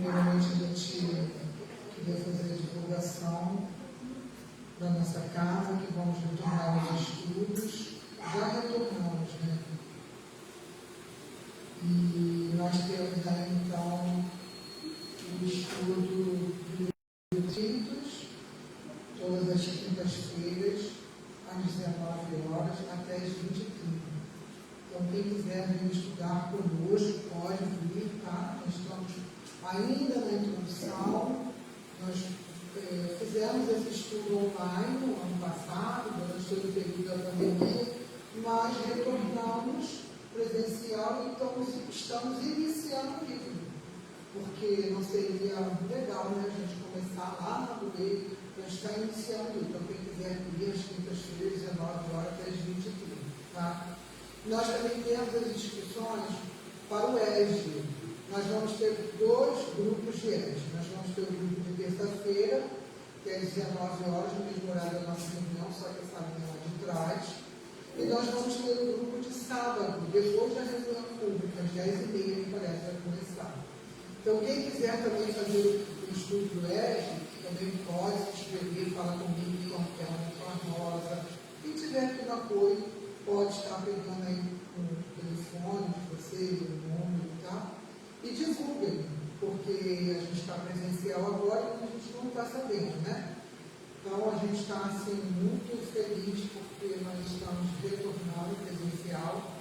Primeiramente, a gente queria fazer a divulgação da nossa casa, que vamos retornar aos estudos. Já retornamos, né? E nós temos aí, então, o estudo dos Espíritos, todas as quintas-feiras, às 19 horas, até as 20h30. Então, quem quiser vir estudar conosco, pode vir, tá? Nós estamos ainda na introdução. Nós fizemos esse estudo online no ano passado, durante todo o período da pandemia, mas retornamos presencial e então estamos iniciando o livro, porque não seria legal, né, a gente começar lá no meio, a gente está iniciando. Então, quem quiser vir às quintas-feiras, 19 horas até as 20h30, tá? Nós também temos as inscrições para o ESG. Nós vamos ter 2 grupos de ESG. Nós vamos ter o grupo de terça-feira, que é às 19 horas, no mesmo horário da nossa reunião, só que essa linha lá de trás. E nós vamos ter o grupo de sábado, depois da reunião pública, às 10h30, me parece, vai começar. Então, quem quiser também fazer o estudo do ESG, também pode se inscrever, falar comigo, com a Rosa. Quem tiver aqui no apoio, pode estar pegando aí o telefone de vocês, o número, tá? E divulguem, porque a gente está presencial agora e a gente não está sabendo, né? Então, a gente está, assim, muito feliz porque nós estamos retornando presencial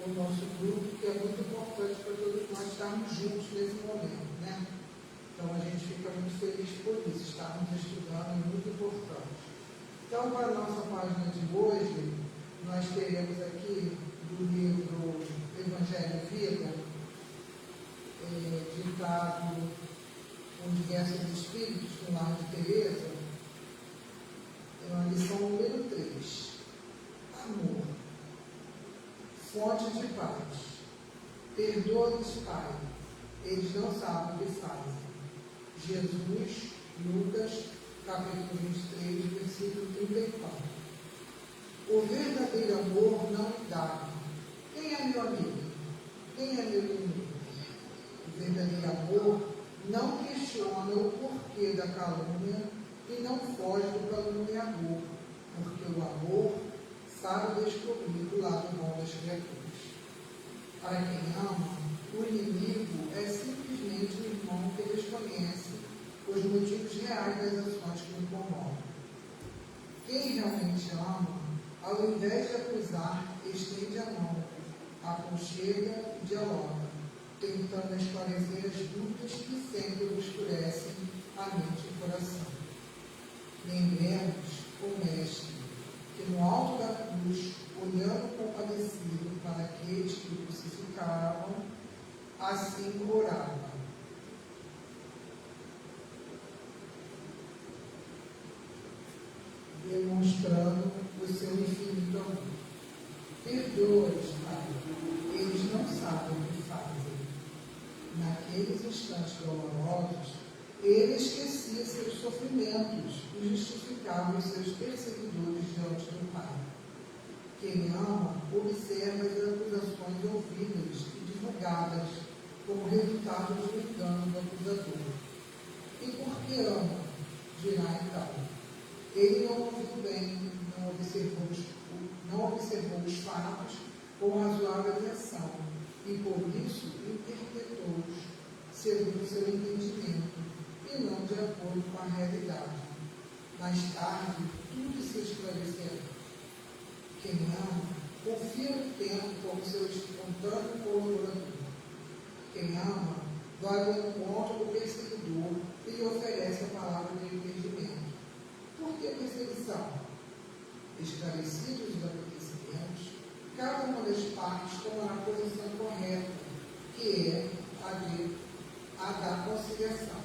o nosso grupo, que é muito importante para todos nós estarmos juntos nesse momento, né? Então, a gente fica muito feliz por isso, estarmos estudando, é muito importante. Então, para a nossa página de hoje, nós teremos aqui do livro Evangelho e Vida, ditado Universo dos Espíritos, no Lar de Teresa, a lição número 3. Amor, fonte de paz. Perdoa-nos, Pai, eles não sabem o que fazem. Jesus, Lucas, capítulo 23, versículo 34. O verdadeiro amor não indaga. Quem é meu amigo? Quem é meu inimigo? O verdadeiro amor não questiona o porquê da calúnia e não foge do caluniador, porque o amor sabe descobrir o lado bom das criaturas. Para quem ama, o inimigo é simplesmente o irmão que desconhece os motivos reais das ações que o incomodam. Quem realmente ama, ao invés de acusar, estende a mão, aconchega e dialoga, tentando esclarecer as dúvidas que sempre obscurecem a mente e o coração. Lembremos o Mestre, que no alto da cruz, olhando compadecido para aqueles que o crucificavam, assim orava: demonstrando o seu infinito amor. Perdoa-os, Pai, eles não sabem o que fazem. Naqueles instantes dolorosos, ele esquecia seus sofrimentos e justificava os seus perseguidores diante do Pai. Quem ama, observa as acusações ouvidas e divulgadas como resultado do engano do acusador. E por que ama? Dirá então. Ele não ouviu bem, não observou os fatos com razoável atenção, e por isso interpretou-os segundo o seu entendimento, e não de acordo com a realidade. Mais tarde, tudo se esclarecerá. Quem ama, confia no tempo como seu espontâneo colaborador. Quem ama, vai ao encontro do perseguidor e lhe oferece a palavra de entendimento. Por que perseguição? Esclarecidos os acontecimentos, cada uma das partes tomará a posição correta, que é a da conciliação.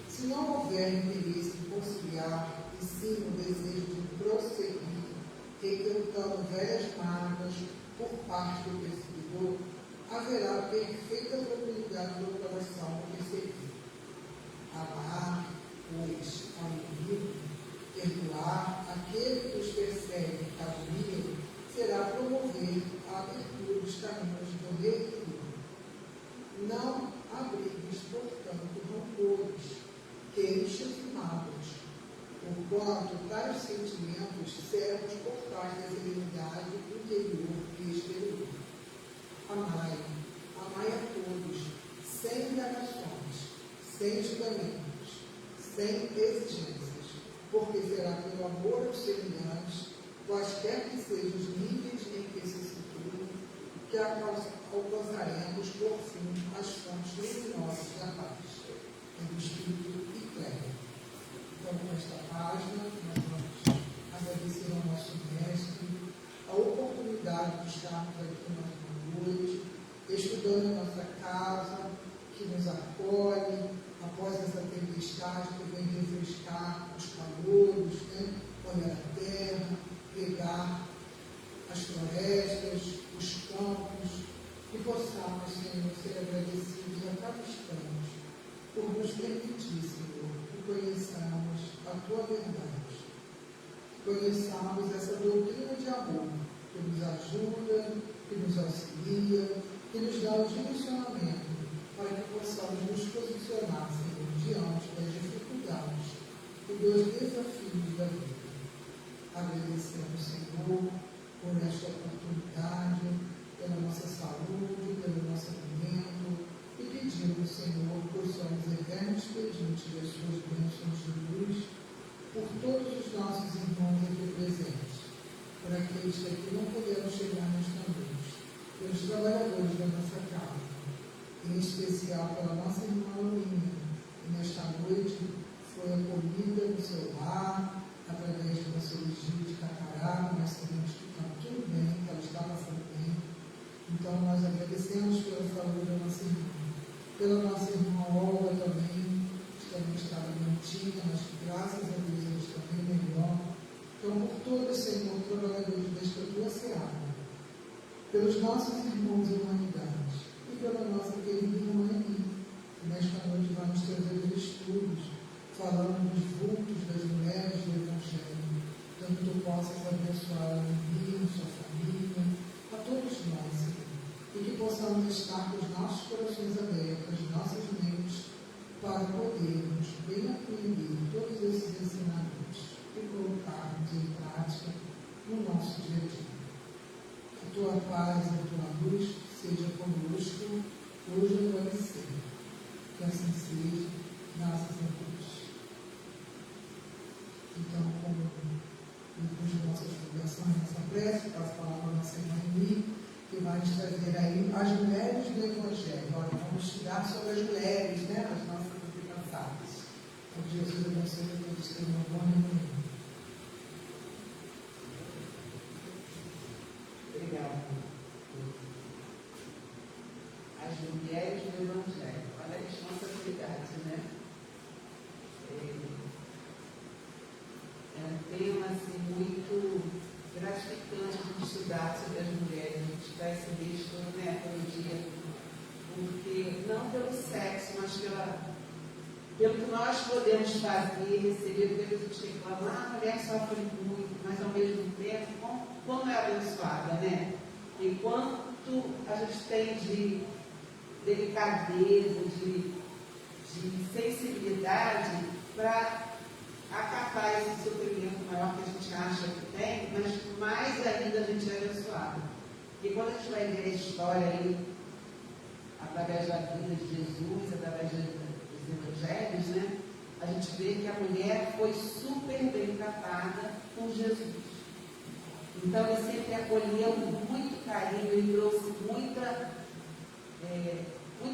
Se não houver interesse em conciliar, e sim o desejo de prosseguir, requentando velhas mágoas por parte do perseguidor, haverá perfeita tranquilidade no coração do perseguido. Amar, pois, ao inimigo, perdoar aquele que os persegue e calunia, será promover a abertura dos caminhos do reequilíbrio. Não abrigues, portanto, rancores, queixas e mágoas, porquanto tais sentimentos servem de portais da serenidade interior e exterior. Amai a todos, sem indagações, sem julgamentos, sem exigências, porque será pelo amor aos semelhantes, quaisquer que sejam os níveis em que se situam, que alcançaremos, por fim, as fontes luminosas da paz, do Espírito e Clero. Então, nesta página, nós vamos agradecer ao nosso mestre a oportunidade de estarmos aqui mais uma noite, estudando em nossa casa, que nos acolhe após essa tempestade que vem refrescar os calores, né? Olhar a terra, regar as florestas, os campos, e possamos, Senhor, ser agradecidos a cada instante por nos permitir, Senhor, que conheçamos a Tua verdade, conheçamos essa doutrina de amor que nos ajuda, que nos auxilia, que nos dá o direcionamento para que possamos nos posicionar, Senhor, diante das dificuldades e dos desafios da vida. Agradecemos, Senhor, por esta oportunidade, pela nossa saúde, pelo nosso alimento, e pedimos, Senhor, por somos eternos pedintes das suas bênçãos de luz, por todos os nossos irmãos aqui presentes, por aqueles que aqui não puderam chegar nesta noite, pelos trabalhadores da nossa casa, em especial pela nossa irmã Luína, que nesta noite foi acolhida no seu lar, através de uma cirurgia de catarata, mas sabemos que está tudo bem, que ela está passando bem. Então, nós agradecemos pela saúde da nossa irmã, pela nossa irmã Olga também, que também estava doentinha, mas graças a Deus ela está bem melhor. Então, por todos, Senhor, trabalhadores desta tua seara, pelos nossos irmãos e humanidades, e pela nossa querida irmã Eli, que nesta noite vai nos trazer os estudos, falando dos vultos das mulheres do Evangelho, tanto tu possas abençoar a Eli, sua família, a todos nós, Senhor, e que possamos estar com os nossos corações abertos, as nossas mentes, para podermos bem aprender todos esses ensinamentos e colocarmos em prática no nosso dia a dia. A tua paz e a tua luz seja conosco, hoje e agora e sempre. Que assim seja, graças a Deus. Então, como depois de nossa divulgação, nossa prece, passo a palavra à nossa irmã Emi, que vai nos trazer aí as mulheres do Evangelho. Agora vamos estudar sobre as mulheres, né, as nossas antepassas. Então, Jesus abençoe a todos que tenham uma boa manhã. Obrigada. As mulheres do Evangelho. Olha a responsabilidade, né? É um tema assim, muito gratificante de estudar sobre as mulheres. A gente vai ser visto, né, todo dia, porque não pelo sexo, mas pelo que nós podemos fazer, receber, porque a gente reclama, a mulher sofre muito, mas ao mesmo tempo, como é abençoada, né? E quanto a gente tem de delicadeza, de sensibilidade para acabar esse sofrimento maior que a gente acha que tem, mas mais ainda a gente é abençoado. E quando a gente vai ver a história aí, através da vida de Jesus, através dos evangelhos, né, a gente vê que a mulher foi super bem tratada com Jesus. Então ele sempre acolheu com muito carinho, ele trouxe muito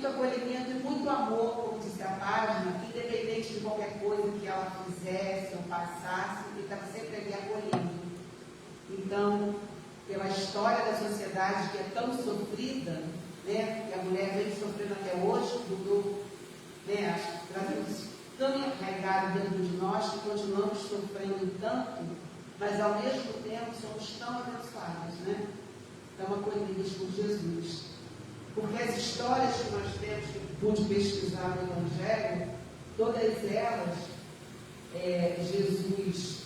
acolhimento e muito amor, como disse a página, independente de qualquer coisa que ela fizesse ou passasse, ele estava sempre ali acolhendo. Então, pela história da sociedade que é tão sofrida, né, que a mulher vem sofrendo até hoje, mudou, né, trazemos tão enraizado dentro de nós que continuamos sofrendo tanto, mas ao mesmo tempo somos tão abençoadas, né? Tão acolhidas por Jesus. Porque as histórias que nós temos, que pude pesquisar no Evangelho, todas elas, Jesus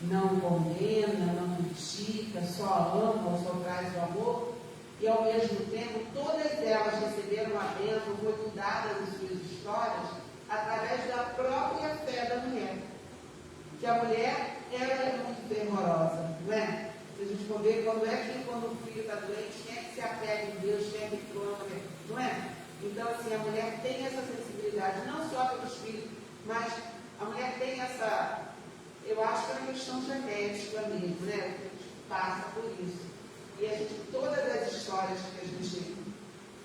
não condena, não critica, só ama, só traz o amor, e ao mesmo tempo todas elas receberam a bênção, foi mudada nas suas histórias, através da própria fé da mulher. Que a mulher, ela é muito fervorosa, não é? Se a gente for ver, quando o filho está doente, quem é que se apega em Deus, quem é que clama, não é? Então, assim, a mulher tem essa sensibilidade, não só pelos filhos, mas a mulher tem essa, eu acho que é uma questão genética mesmo, né? A gente passa por isso. E a gente, todas as histórias que a gente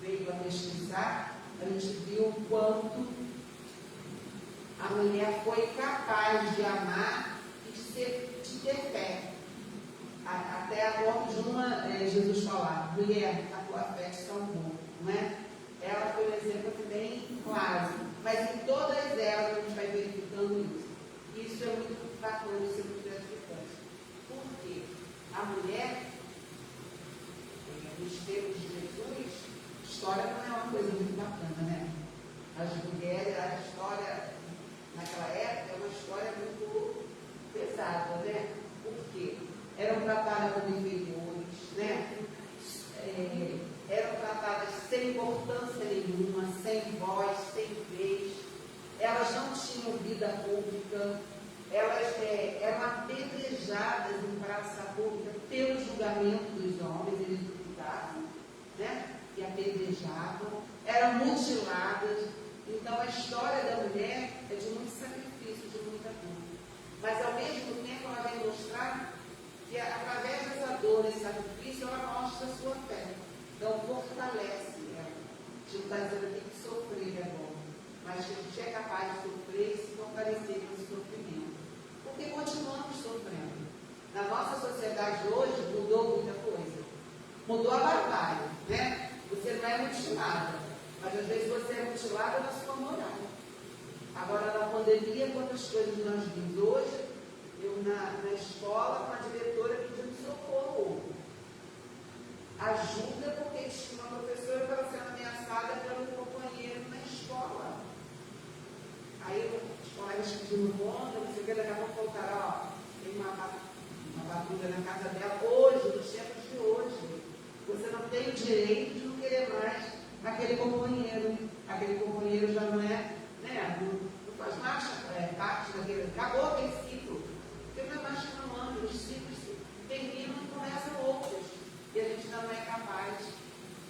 veio a pesquisar, a gente viu o quanto a mulher foi capaz de amar e de ter fé. Até a ponto de Jesus falar, mulher, a tua fé te salvou, não é? Ela foi um exemplo bem claro, mas em todas elas a gente vai verificando isso. Isso é muito bacana, isso é muito gratificante. Porque a mulher, nos termos de Jesus, história não é uma coisa muito bacana, né? As mulheres, a história naquela época é uma história muito pesada, né? Porque eram tratadas como inferiores, né? Eram tratadas sem importância nenhuma, sem voz, sem vez. Elas não tinham vida pública, elas eram apedrejadas em praça pública pelo julgamento dos homens, eles duvidavam, né? E apedrejavam, eram mutiladas. Então a história da mulher é de muito sacrifício, de muita dor. Mas ao mesmo tempo ela vem mostrar que através dessa dor, desse sacrifício, ela mostra a sua fé. Então fortalece ela. A gente não está dizendo que tem que sofrer agora, mas que a gente é capaz de sofrer e se fortalecer com esse sofrimento. Porque continuamos sofrendo. Na nossa sociedade hoje mudou muita coisa. Mudou a barbárie, né? Você não é mutilada, mas às vezes você é mutilada na sua moral. Agora na pandemia, quantas coisas nós vimos hoje? Eu na escola, com a diretora pedindo socorro. Ajuda, porque uma professora estava sendo ameaçada pelo companheiro na escola. Aí os colegas pedindo conta, você vê, daqui a pouco colocaram, ó, tem uma patrulha na casa dela. Hoje, nos tempos de hoje, você não tem o direito de não querer mais aquele companheiro. Aquele companheiro já não é, né? Não faz mais parte daquele. Acabou aquele ciclo. Porque não é mais chamando, os ciclos terminam e começam outros. E a gente não é capaz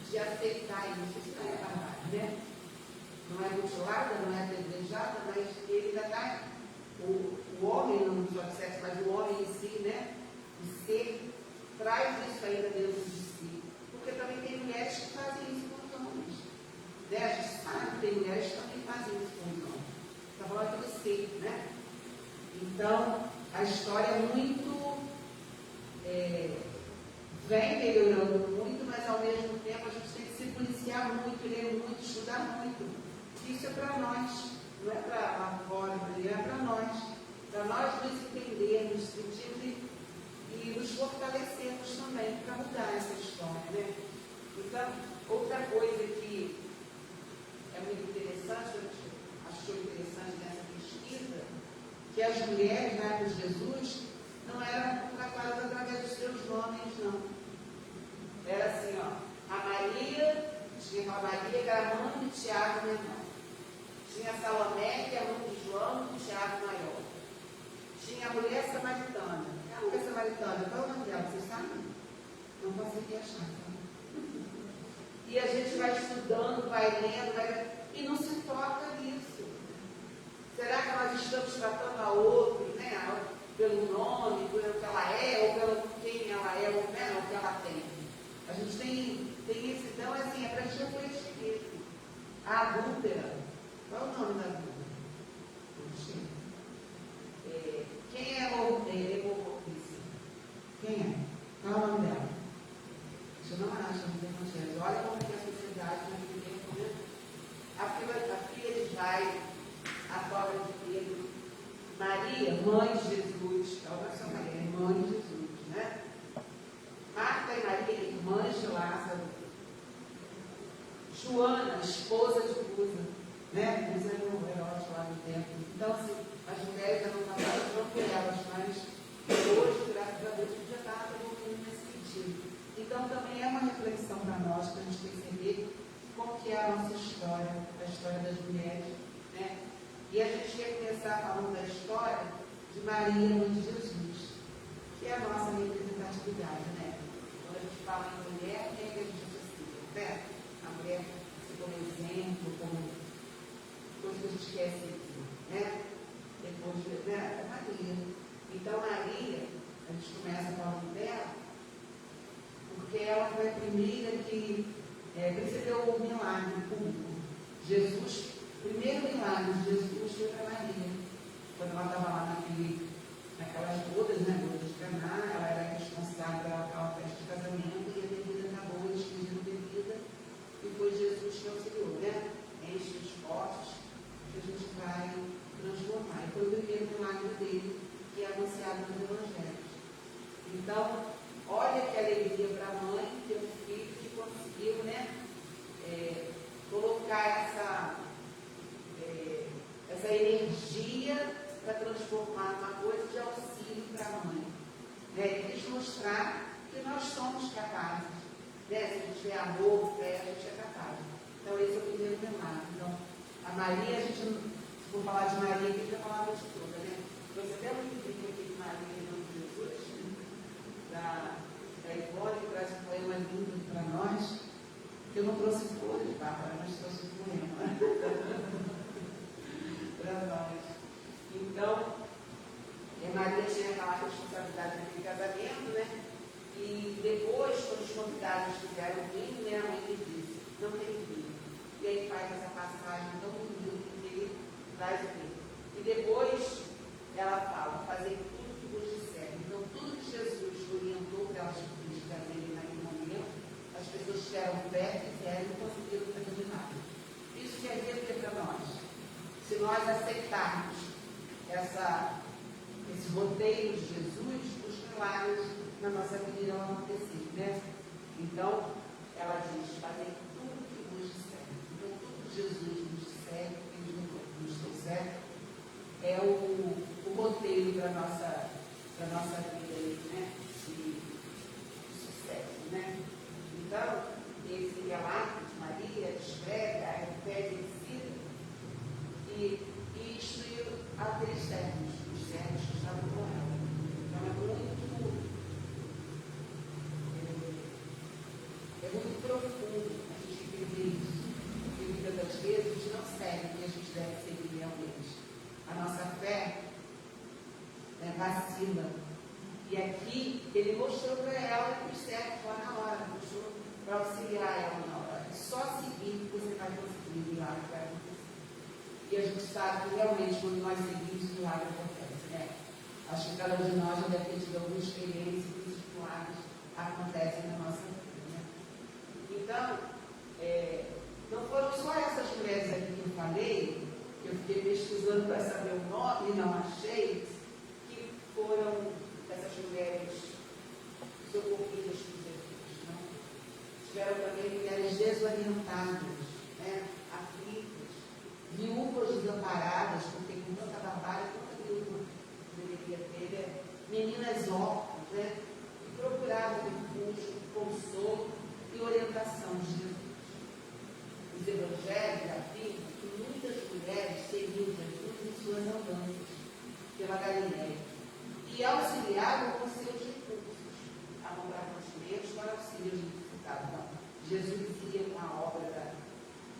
de aceitar isso. Isso não é verdade, né? Não é mutilada, não é apedrejada, mas ele ainda está. O homem, não só de sexo, mas o homem em si, né? O ser, traz isso ainda dentro de si. Porque também tem mulheres que fazem isso com os homens. Né? A gente sabe que tem mulheres que também fazem isso com os homens. Está falando do ser, né? Então, a história é muito. Vem melhorando muito, mas ao mesmo tempo a gente tem que se policiar muito, ler muito, estudar muito. Isso é para nós, não é para lá fora, é para nós nos entendermos, sentirmos e nos fortalecermos também para mudar essa história, né? Então, outra coisa que é muito interessante, a gente achou interessante nessa pesquisa, que as mulheres na época de Jesus não eram tratadas através dos seus nomes, não. Era assim, ó, a Maria, tinha a Maria que era a mãe de Tiago menor. Tinha a Salomé, que é a mãe de João, de Tiago maior. Tinha a mulher samaritana. A mulher samaritana, qual é o nome dela? Vocês sabem? Não consegui achar. Tá? E a gente vai estudando, vai lendo, e não se toca nisso. Será que nós estamos tratando a outra, né? Pelo nome, pelo que ela é, ou pelo quem ela é, ou né, o que ela tem? A gente tem esse, então, assim, é para a gente refletir isso. A adúltera, qual é o nome da adúltera? Quem é hemorroíça? Quem é? Qual é o nome dela? Isso não acha no Evangelho. Olha como que a sociedade naquele tempo, né? A filha de Jairo, a cobra de Pedro, Maria, mãe de Jesus, olha só Maria, mãe de Jesus, né? Marta e Maria, irmãs de Lázaro. Joana, esposa de Cusa, né? Cusa era um herói lá no templo. Então, assim, as mulheres eram tratadas não por elas, mas hoje, graças a Deus, já está evoluindo nesse sentido. Então, também é uma reflexão para começar falando da história de Maria, mãe de Jesus, que é a nossa representatividade, né? Quando a gente fala em mulher, quem é que a gente associa, né? A mulher como exemplo, como coisa que a gente quer seguir, né? Depois, né? É Maria. Então, Maria, a gente começa falando dela, porque ela foi a primeira que recebeu o milagre público. Jesus, o primeiro milagre de Jesus foi para Maria. Quando ela estava lá naquelas bodas, né? Bodas de Caná, ela era responsável pela festa de casamento e a bebida acabou, eles pediram bebida e foi Jesus que auxiliou, né? Enche os potes que a gente vai transformar. E foi o primeiro milagre dele que é anunciado nos evangelhos. Então, olha que alegria para a mãe ter um filho que conseguiu, né? Colocar essa energia para transformar uma coisa de auxílio para a mãe. Ele quis mostrar que nós somos capazes. Né? Se a gente tiver amor, fé, a gente é capaz. Então, esse é o primeiro milagre. Então, a Maria, a gente, se for falar de Maria, a gente vai falar a noite toda, né? Trouxe até um livrinho aqui de Maria, em nome de Jesus, da Ivone, que traz um poema lindo para nós. Eu não trouxe flores, Bárbara, mas trouxe um poema para nós. Então, Maria tinha aquela responsabilidade naquele casamento, né? E depois, quando os convidados fizeram vinho, né, a mãe lhe disse, não tem vinho. E aí faz essa passagem tão bonita que ele traz o vinho. E depois ela fala, fazer tudo que vos disser. Então, tudo que Jesus orientou para elas fazerem naquele momento, as pessoas tiveram fé, fizeram e conseguiram fazer nada. Isso quer dizer o que para nós? Se nós aceitarmos esse roteiro de Jesus, os milagres na nossa vida irão acontecer, né? Então, ela diz, fazer tudo que vos disser. Então, tudo que Jesus nos disser, que nos trouxer, é o roteiro para a nossa vida, né? De sucesso, né? Então, esse relato de Maria descreve a fé vencida e instruiu aqueles servos, os servos que estavam com ela. Então, é muito profundo a gente entender isso, porque muitas das vezes a gente não segue o que a gente deve seguir realmente. A nossa fé vacila. E aqui ele mostrou para ela que os servos lá na hora, mostrou para auxiliar ela na hora. É só seguir que você vai conseguir o milagre que vai acontecer. E a gente sabe que realmente quando nós seguimos, o milagre acontece, né? Acho que cada um de nós já deve ter tido alguma experiência que esses milagres acontecem na nossa vida, né? Então, não foram só essas mulheres aqui que eu falei, que eu fiquei pesquisando para saber o nome e não achei, que foram essas mulheres socorridas por Jesus, não? Tiveram também mulheres desorientadas, né? Aflitas, viúvas desamparadas, porque com tanta barbárie, tanta viúva deveria ter, meninas órfãs, né? Que procuravam refúgio, consolo e orientação de Jesus. Os evangelhos afirmam que muitas mulheres seguiam Jesus em suas andanças pela Galileia e auxiliavam com seus recursos a comprar mantimentos para auxílio de necessitados. Então, Jesus ia com a obra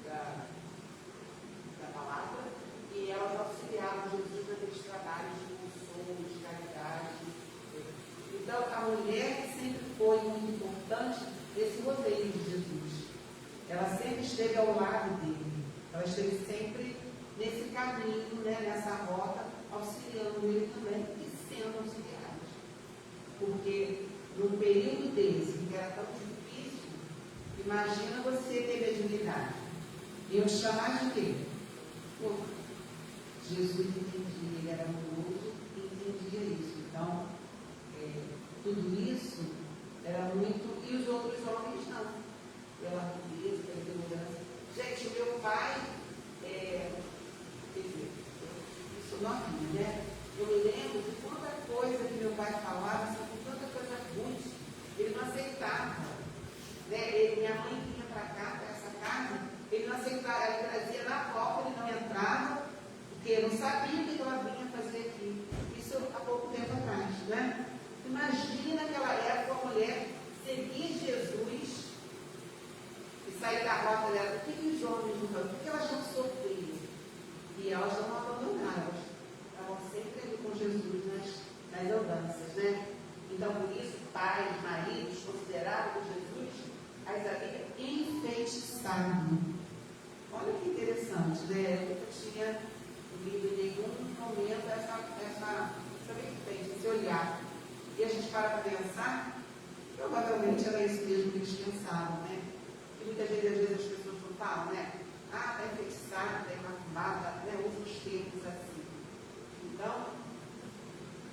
da palavra e elas auxiliavam Jesus naqueles trabalhos de consolo, de caridade. Então, a mulher sempre foi muito importante nesse roteiro de Jesus. Ela sempre esteve ao lado dele. Ela esteve sempre nesse caminho, né, nessa rota, auxiliando ele também e sendo auxiliadas. Porque num período desse, que era tão difícil, imagina você ter mediunidade. E eu chamar de quê? Pô, Jesus entendia, ele era amoroso e entendia isso. Então, tudo isso era muito. E os outros homens não. Pela riqueza, pela segurança. Gente, o meu pai, isso novinho, né? Eu me lembro de quanta coisa que meu pai falava, assim, com tanta coisa ruim. Ele não aceitava. Né? Minha mãe vinha para cá, para essa casa, ele não aceitava, ele trazia na porta, ele não entrava, porque não sabia o que estava interessante, né? Eu nunca tinha lido em nenhum momento essa vertente, esse olhar. E a gente para pensar, provavelmente era isso mesmo que eles pensavam, né? E muitas vezes as pessoas não falam, né? Ah, está enfeitiçada, está imaculada, né? Usam os termos assim. Então,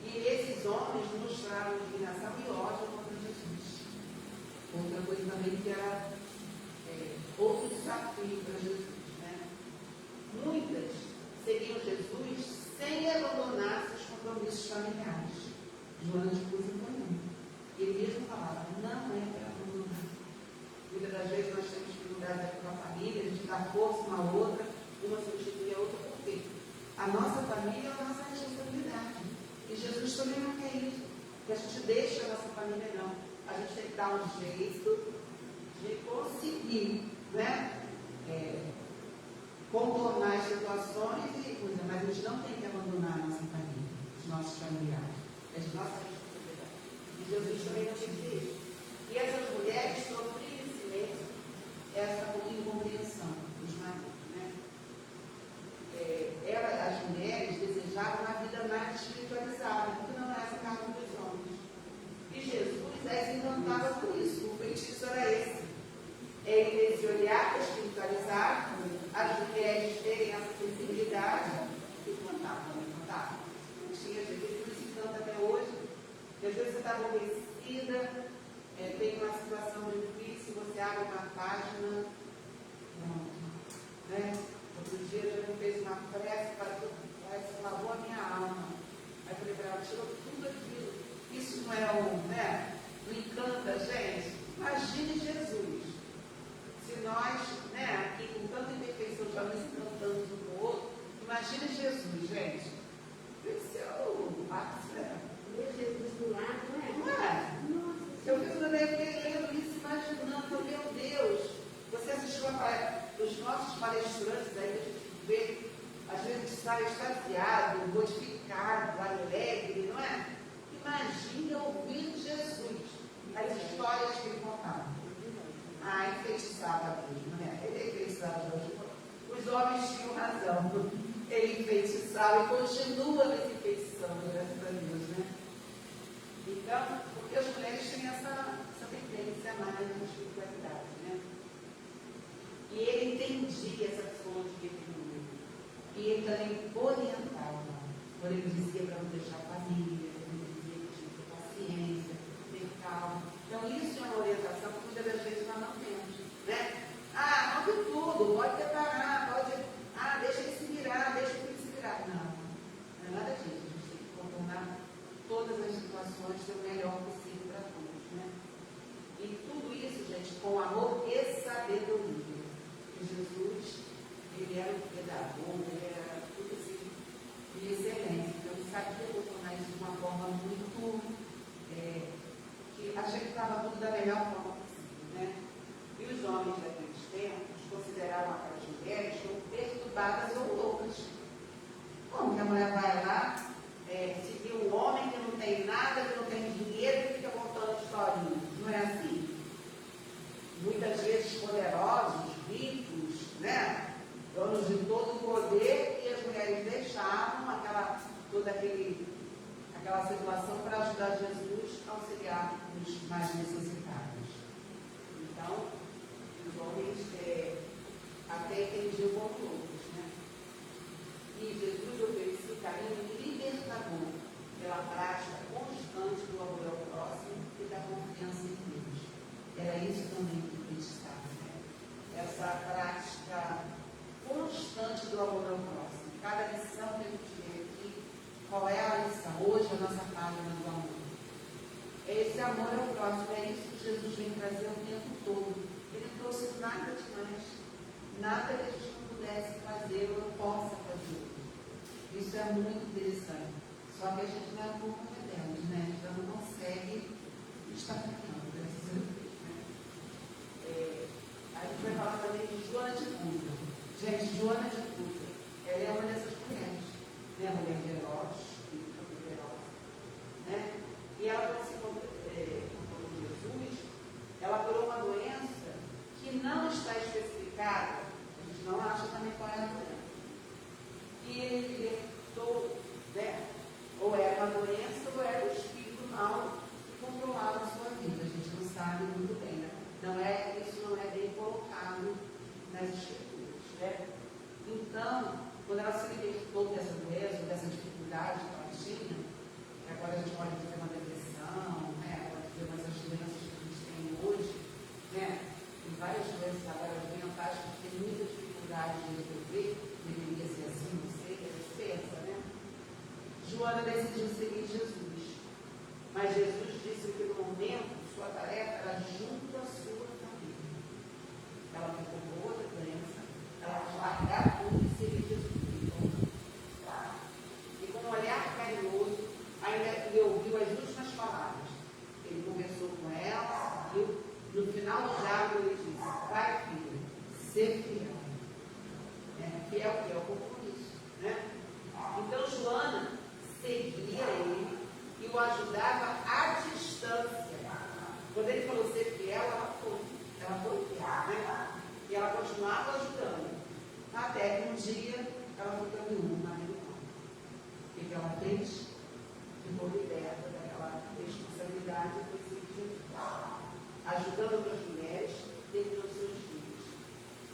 e esses homens mostraram indignação e ódio contra Jesus. Outra coisa também que era outro desafio para Jesus, né? Muitas seguiam Jesus sem abandonar seus compromissos familiares. Joana de Cruz foi um. Ele mesmo falava, não é para abandonar. Muitas das vezes nós temos que mudar com a família, a gente dá força uma à outra, uma substitui a outra, por quê? A nossa família é a nossa responsabilidade. E Jesus também não quer isso, que a gente deixe a nossa família, não. A gente tem que dar um jeito de conseguir, né? Contornar as situações e coisas, mas a gente não tem que abandonar a nossa família, os nossos familiares, as nossas responsabilidades. E Jesus também não tinha isso. E essas mulheres sofriam em silêncio essa incompreensão dos maridos, né? As mulheres desejavam uma vida mais espiritualizada, que não é essa carne dos homens. E Jesus as encantava por isso, o feitiço era esse. Ele ter esse olhar espiritualizado, as mulheres terem essa sensibilidade e cantavam. Não tinha Jesus, por isso canta até hoje. E às vezes você está aborrecida, tem uma situação difícil, você abre uma página, né? Outro dia Jesus fez uma prece, parece que lavou a minha alma. Aí eu falei para ela, tirou tudo aquilo. Isso não é né? Não encanta, gente? Imagine Jesus. Se nós, né, aqui com tanta imperfeição, já nos encantamos um com o outro, imagine Jesus, gente. Esse é o ápice, né? Jesus do lado, não é? Não é? Nossa, Eu fico lendo isso, imaginando, meu Deus, você assistiu os nossos palestrantes aí, a gente vê, às vezes sai extasiado, modificado, alegre, não é? Imagine ouvir Jesus, as histórias que ele contava. Ah, enfeitiçava mesmo, né? Ele enfeitiçava mesmo. Os homens tinham razão. Ele enfeitiçava e continua nessa enfeitição, graças a Deus, né? Então, porque as mulheres têm essa tendência mais de espiritualidade, né? E ele entendia essa psicologia feminina. E ele também orientava. Quando ele dizia para não deixar a família, ele dizia que tinha que ter paciência, ter calma. Então, isso é uma orientação que muitas das vezes nós não temos, né? Ah, não de tudo, pode preparar, deixa ele se virar, deixa ele se virar. Não é nada disso. A gente tem que contornar todas as situações do melhor possível para todos, né? E tudo isso, gente, com amor e sabedoria. E Jesus, ele era um pedagogo, ele era tudo assim, de excelência. Então, ele sabia contornar isso de uma forma muito... que achei que estava tudo da melhor forma possível, né? E os homens daqueles tempos consideravam aquelas mulheres como perturbadas ou loucas. Como que a mulher vai lá, seguir um homem que não tem nada, que não tem dinheiro e fica contando historinhas? Não é assim. Muitas vezes poderosos, ricos, né? Donos de todo o poder, e as mulheres deixavam toda aquela situação para ajudar Jesus a auxiliar os mais necessitados. Então, os homens até entendiam como loucos, né? E Jesus oferecia caminho libertador pela prática constante do amor ao próximo e da confiança em Deus. Era isso também que ele precisava, né? Essa prática constante do amor ao próximo. Cada lição que a gente vê aqui, qual é a lição? Hoje a nossa página do amor. Esse amor ao próximo, é isso que Jesus vem trazer o tempo todo. Ele não trouxe nada demais, nada que a gente não pudesse fazer ou não possa fazer. Isso é muito interessante. Só que a gente não é um pouco rebelde, né? A gente não consegue estar ficando, graças a Deus, né? A gente vai falar também de Joana de Cusa. Gente, Joana de Cusa, ela é uma dessas mulheres, né? A mulher feroz, né? E ela, quando se encontrou com Jesus, ela curou uma doença que não está especificada, a gente não acha também qual é a doença. Então, quando ela se libertou dessa doença, dessa dificuldade que ela tinha, que agora a gente pode ter uma depressão, né? Pode ter umas doenças que a gente tem hoje, né? E várias doenças agora mentais que tem muita dificuldade de resolver, deveria ser assim, não sei, é pensa, né? Joana decidiu seguir Jesus, mas Jesus disse que no momento, sua tarefa era junto à sua família. Ela ficou com outra doença, ela vai largar tudo e seguir Jesus. E com um olhar carinhoso, ainda ele ouviu as últimas palavras. Ele conversou com ela, seguiu. No final do diálogo ele disse: vai, filho, ser fiel. Fiel que é o compromisso, né? Então Joana seguia ele e o ajudava à distância. Quando ele falou ser fiel, ela foi fiel, né? E ela continuava ajudando. Até que um dia ela ficou viúva, marido não. O que ela fez? Ficou liberta daquela responsabilidade e foi seguir Jesus. Ajudando outras mulheres, terminou seus filhos.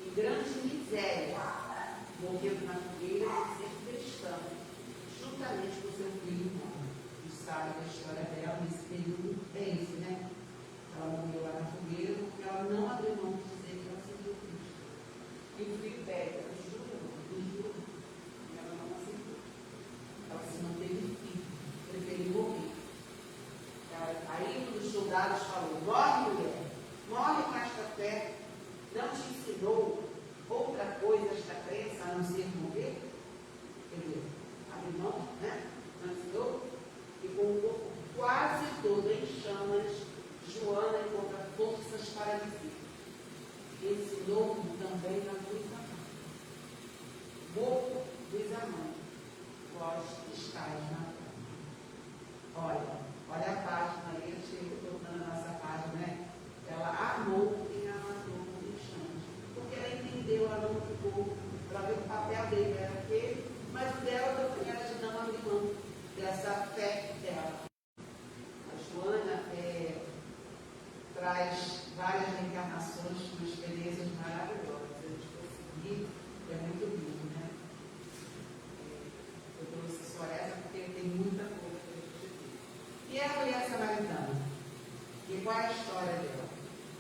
Em grande miséria, morrendo na fogueira de ser cristã, juntamente com seu filho. E sabe da história dela nesse período é esse, né? Ela morreu lá na fogueira porque ela não abriu mão de dizer que ela seguiu Cristo. E o filho pede, ela jura. E ela não aceitou. Ela se manteve firme, preferiu morrer. Aí um dos soldados falou: morre, mulher, morre com esta fé. Não te ensinou outra coisa esta crença a não ser morrer? Quer dizer, abrir mão, né? Não ensinou? E com o corpo quase todo em chamas, Joana encontra forças para dizer: ensinou-me também a vos amar. Morro vos amando, vós estáis na terra. Olha a página aí, eu chego tocando a nossa página, né? Ela amou quem a matou com chamas. Porque ela entendeu, ela não ficou para ver o papel dele, era aquele, mas o dela também era de não abrir mão dessa fé dela. A Joana traz várias reencarnações com experiências maravilhosas. A gente conseguir, é muito lindo, né? Eu trouxe só essa porque tem muita coisa para a gente ver. E a mulher samaritana? E qual é a história dela?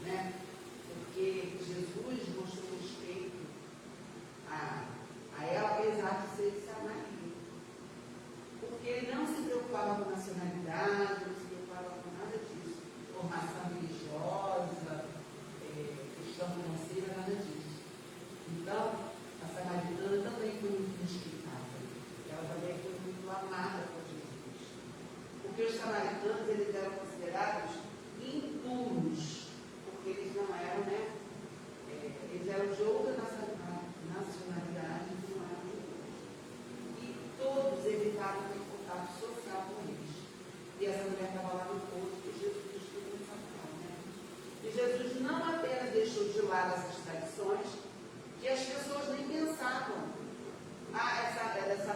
Né? Porque Jesus mostrou respeito a ela, apesar de ser samaria. Porque ele não se preocupava com nacionalidade, não se preocupava com nada disso. Formação religiosa, questão financeira, nada disso. Então, a samaritana também foi muito respeitada. Ela também foi muito amada por Jesus. Porque os samaritanos, eles eram considerados impuros, porque eles não eram, né? Eles eram de outra nacionalidade, não eram judeus. E todos evitavam ter contato social com eles. E essa mulher estava lá no poço, e Jesus esteve nessa forma, né? E Jesus não apenas deixou de lado essas tradições, que as pessoas nem pensavam. Essa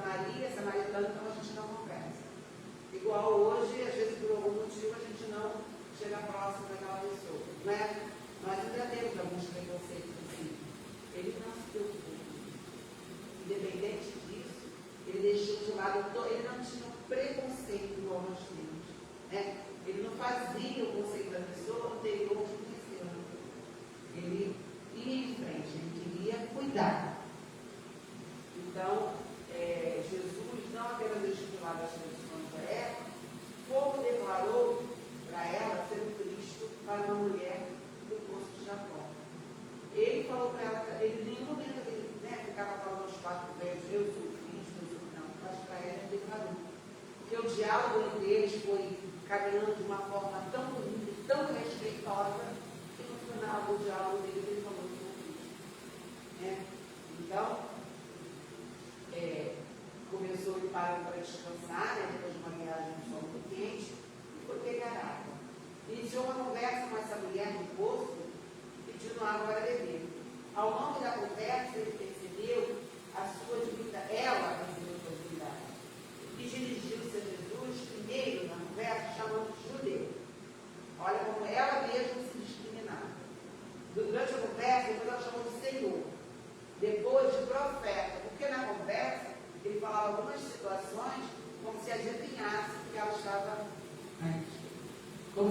Maria, samaritana, então a gente não conversa. Igual hoje, às vezes por algum motivo a gente não chega próximo daquela pessoa, não é? Nós ainda temos alguns preconceitos assim. Ele não se preocupou. Independente disso, ele deixou de lado, ele não tinha preconceito igual nós temos, né? Ele não fazia o conceito da pessoa anterior ao que aconteceu. Ele ia em frente, ele queria cuidar. Então, Jesus não apenas deixou de lado as tradições da época, como declarou para ela ser o Cristo para uma mulher do poço de Jacó. Ele falou para ela, ele em nenhum momento ele, ficava falando aos quatro velhos: eu sou o Cristo, eu sou não, mas para ela ele declarou. Porque o diálogo entre eles foi caminhando de uma forma tão bonita e tão respeitosa, que no final do diálogo dele ele falou que eu sou Cristo. Então, começou ele para descansar, depois de uma viagem no sol muito quente, e foi pegar água. Iniciou uma conversa com essa mulher no poço, pedindo água para beber. Ao longo da conversa, ele percebeu a sua dignidade, ela percebeu a sua dignidade. E dirigiu-se a Jesus, primeiro na conversa, chamando de judeu.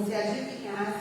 você adivinhasse